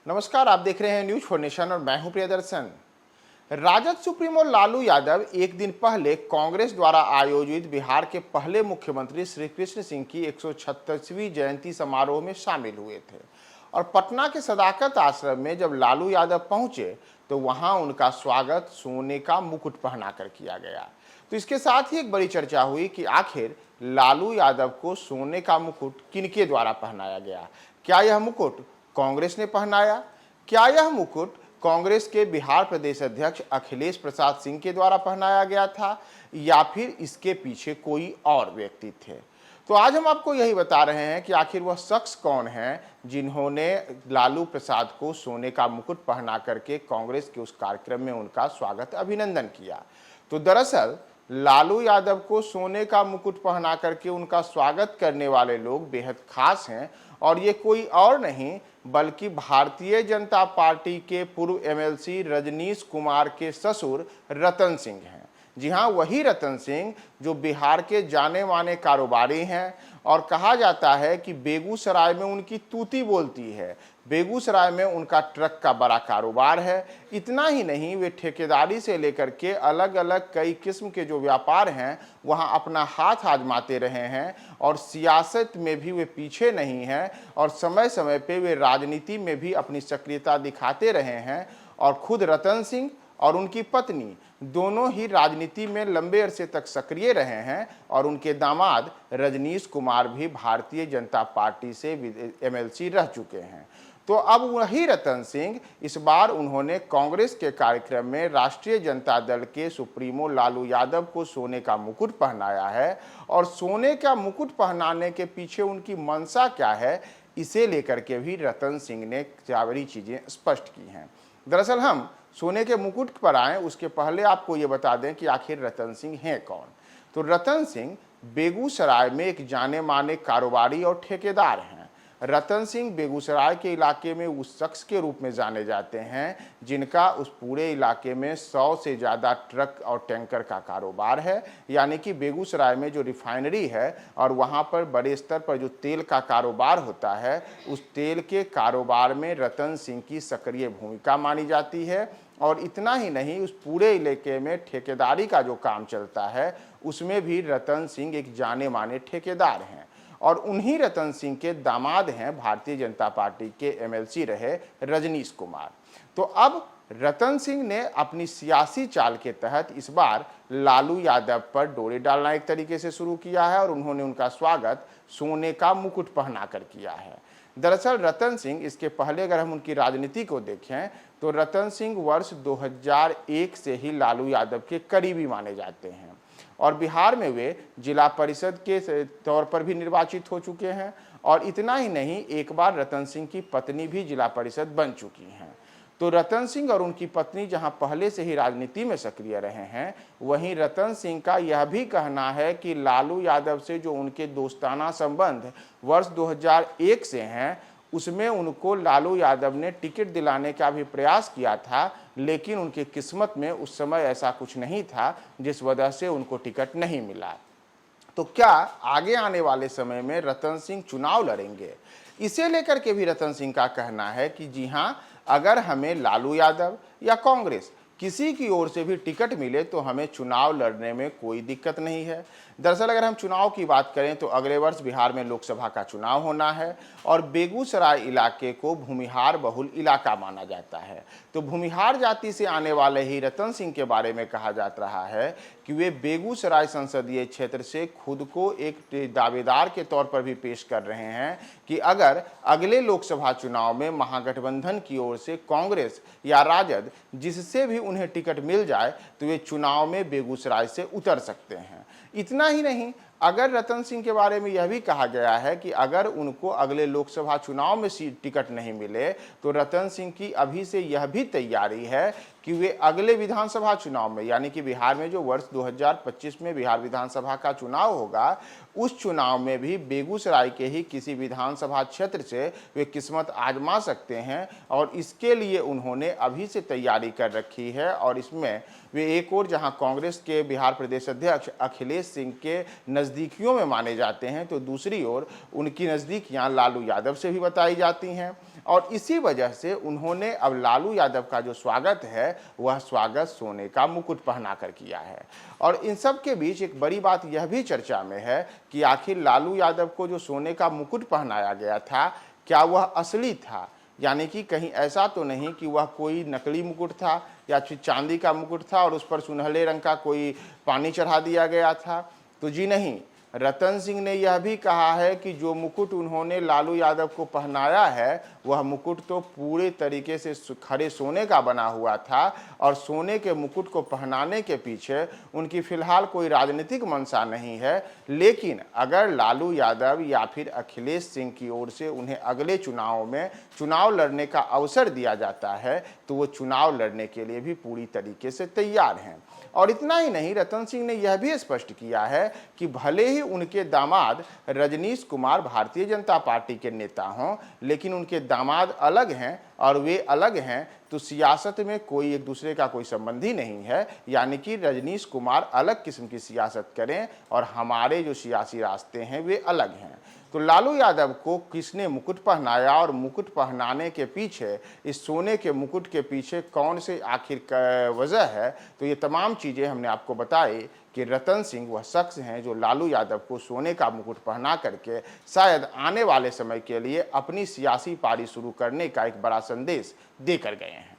नमस्कार, आप देख रहे हैं न्यूज फॉर नेशन और मैं हूं प्रियदर्शन। राजद सुप्रीमो लालू यादव एक दिन पहले कांग्रेस द्वारा आयोजित बिहार के पहले मुख्यमंत्री श्री कृष्ण सिंह की 136वीं जयंती समारोह में शामिल हुए थे और पटना के सदाकत आश्रम में जब लालू यादव पहुंचे तो वहां उनका स्वागत सोने का मुकुट पहनाकर किया गया। तो इसके साथ ही एक बड़ी चर्चा हुई कि आखिर लालू यादव को सोने का मुकुट किनके द्वारा पहनाया गया। क्या यह मुकुट कांग्रेस ने पहनाया? क्या यह मुकुट कांग्रेस के बिहार प्रदेश अध्यक्ष अखिलेश प्रसाद सिंह के द्वारा पहनाया गया था या फिर इसके पीछे कोई और व्यक्ति थे? तो आज हम आपको यही बता रहे हैं कि आखिर वह शख्स कौन है जिन्होंने लालू प्रसाद को सोने का मुकुट पहना करके कांग्रेस के उस कार्यक्रम में उनका स्वागत अभिनंदन किया। तो दरअसल लालू यादव को सोने का मुकुट पहना करके उनका स्वागत करने वाले लोग बेहद खास हैं और ये कोई और नहीं बल्कि भारतीय जनता पार्टी के पूर्व एमएलसी रजनीश कुमार के ससुर रतन सिंह हैं। जी हाँ, वही रतन सिंह जो बिहार के जाने माने कारोबारी हैं और कहा जाता है कि बेगूसराय में उनकी तूती बोलती है, बेगूसराय में उनका ट्रक का बड़ा कारोबार है। इतना ही नहीं, वे ठेकेदारी से लेकर के अलग अलग कई किस्म के जो व्यापार हैं वहां अपना हाथ आजमाते रहे हैं और सियासत में भी वे पीछे नहीं हैं और समय समय पे वे राजनीति में भी अपनी सक्रियता दिखाते रहे हैं। और खुद रतन सिंह और उनकी पत्नी दोनों ही राजनीति में लंबे अरसे तक सक्रिय रहे हैं और उनके दामाद रजनीश कुमार भी भारतीय जनता पार्टी से एमएलसी रह चुके हैं। तो अब वही रतन सिंह इस बार उन्होंने कांग्रेस के कार्यक्रम में राष्ट्रीय जनता दल के सुप्रीमो लालू यादव को सोने का मुकुट पहनाया है और सोने का मुकुट पहनाने के पीछे उनकी मंशा क्या है, इसे लेकर के भी रतन सिंह ने सारी चीजें स्पष्ट की हैं। दरअसल हम सोने के मुकुट पर आए उसके पहले आपको ये बता दें कि आखिर रतन सिंह हैं कौन। तो रतन सिंह बेगूसराय में एक जाने माने कारोबारी और ठेकेदार हैं। रतन सिंह बेगूसराय के इलाके में उस शख्स के रूप में जाने जाते हैं जिनका उस पूरे इलाके में 100 से ज़्यादा ट्रक और टैंकर का कारोबार है। यानी कि बेगूसराय में जो रिफाइनरी है और वहाँ पर बड़े स्तर पर जो तेल का कारोबार होता है, उस तेल के कारोबार में रतन सिंह की सक्रिय भूमिका मानी जाती है। और इतना ही नहीं, उस पूरे इलाके में ठेकेदारी का जो काम चलता है उसमें भी रतन सिंह एक जाने माने ठेकेदार हैं और उन्हीं रतन सिंह के दामाद हैं भारतीय जनता पार्टी के एमएलसी रहे रजनीश कुमार। तो अब रतन सिंह ने अपनी सियासी चाल के तहत इस बार लालू यादव पर डोरी डालना एक तरीके से शुरू किया है और उन्होंने उनका स्वागत सोने का मुकुट पहनाकर किया है। दरअसल रतन सिंह, इसके पहले अगर हम उनकी राजनीति को देखें तो रतन सिंह वर्ष 2001 से ही लालू यादव के करीबी माने जाते हैं और बिहार में वे जिला परिषद के तौर पर भी निर्वाचित हो चुके हैं। और इतना ही नहीं, एक बार रतन सिंह की पत्नी भी जिला परिषद बन चुकी हैं। तो रतन सिंह और उनकी पत्नी जहां पहले से ही राजनीति में सक्रिय रहे हैं, वहीं रतन सिंह का यह भी कहना है कि लालू यादव से जो उनके दोस्ताना संबंध वर्ष 2001 से हैं, उसमें उनको लालू यादव ने टिकट दिलाने का भी प्रयास किया था, लेकिन उनकी किस्मत में उस समय ऐसा कुछ नहीं था जिस वजह से उनको टिकट नहीं मिला। तो क्या आगे आने वाले समय में रतन सिंह चुनाव लड़ेंगे? इसे लेकर के भी रतन सिंह का कहना है कि जी हां, अगर हमें लालू यादव या कांग्रेस किसी की ओर से भी टिकट मिले तो हमें चुनाव लड़ने में कोई दिक्कत नहीं है। दरअसल अगर हम चुनाव की बात करें तो अगले वर्ष बिहार में लोकसभा का चुनाव होना है और बेगूसराय इलाके को भूमिहार बहुल इलाका माना जाता है। तो भूमिहार जाति से आने वाले ही रतन सिंह के बारे में कहा जा रहा है कि वे बेगूसराय संसदीय क्षेत्र से खुद को एक दावेदार के तौर पर भी पेश कर रहे हैं कि अगर अगले लोकसभा चुनाव में महागठबंधन की ओर से कांग्रेस या राजद जिससे भी उन्हें टिकट मिल जाए तो वे चुनाव में बेगूसराय से उतर सकते हैं। इतना ही नहीं, अगर रतन सिंह के बारे में यह भी कहा गया है कि अगर उनको अगले लोकसभा चुनाव में टिकट नहीं मिले तो रतन सिंह की अभी से यह भी तैयारी है कि वे अगले विधानसभा चुनाव में, यानी कि बिहार में जो वर्ष 2025 में बिहार विधानसभा का चुनाव होगा, उस चुनाव में भी बेगूसराय के ही किसी विधानसभा क्षेत्र से वे किस्मत आजमा सकते हैं और इसके लिए उन्होंने अभी से तैयारी कर रखी है। और इसमें वे एक और जहां कांग्रेस के बिहार प्रदेश अध्यक्ष अखिलेश सिंह के नज़दीकियों में माने जाते हैं, तो दूसरी ओर उनकी नज़दीकियां लालू यादव से भी बताई जाती हैं। और इसी वजह से उन्होंने अब लालू यादव का जो स्वागत है वह स्वागत सोने का मुकुट पहना कर किया है। और इन सब के बीच एक बड़ी बात यह भी चर्चा में है कि आखिर लालू यादव को जो सोने का मुकुट पहनाया गया था, क्या वह असली था, यानी कि कहीं ऐसा तो नहीं कि वह कोई नकली मुकुट था या फिर चांदी का मुकुट था और उस पर सुनहले रंग का कोई पानी चढ़ा दिया गया था। तो जी नहीं, रतन सिंह ने यह भी कहा है कि जो मुकुट उन्होंने लालू यादव को पहनाया है वह मुकुट तो पूरे तरीके से खरे सोने का बना हुआ था और सोने के मुकुट को पहनाने के पीछे उनकी फिलहाल कोई राजनीतिक मंशा नहीं है। लेकिन अगर लालू यादव या फिर अखिलेश सिंह की ओर से उन्हें अगले चुनाव में चुनाव लड़ने का अवसर दिया जाता है तो वो चुनाव लड़ने के लिए भी पूरी तरीके से तैयार हैं। और इतना ही नहीं, रतन सिंह ने यह भी स्पष्ट किया है कि भले ही उनके दामाद रजनीश कुमार भारतीय जनता पार्टी के नेता हों, लेकिन उनके दामाद अलग हैं और वे अलग हैं तो सियासत में कोई एक दूसरे का कोई संबंध ही नहीं है। यानी कि रजनीश कुमार अलग किस्म की सियासत करें और हमारे जो सियासी रास्ते हैं वे अलग हैं। तो लालू यादव को किसने मुकुट पहनाया और मुकुट पहनाने के पीछे, इस सोने के मुकुट के पीछे कौन से आखिर वजह है, तो ये तमाम चीज़ें हमने आपको बताई कि रतन सिंह वह शख्स हैं जो लालू यादव को सोने का मुकुट पहना करके शायद आने वाले समय के लिए अपनी सियासी पारी शुरू करने का एक बड़ा संदेश देकर गए हैं।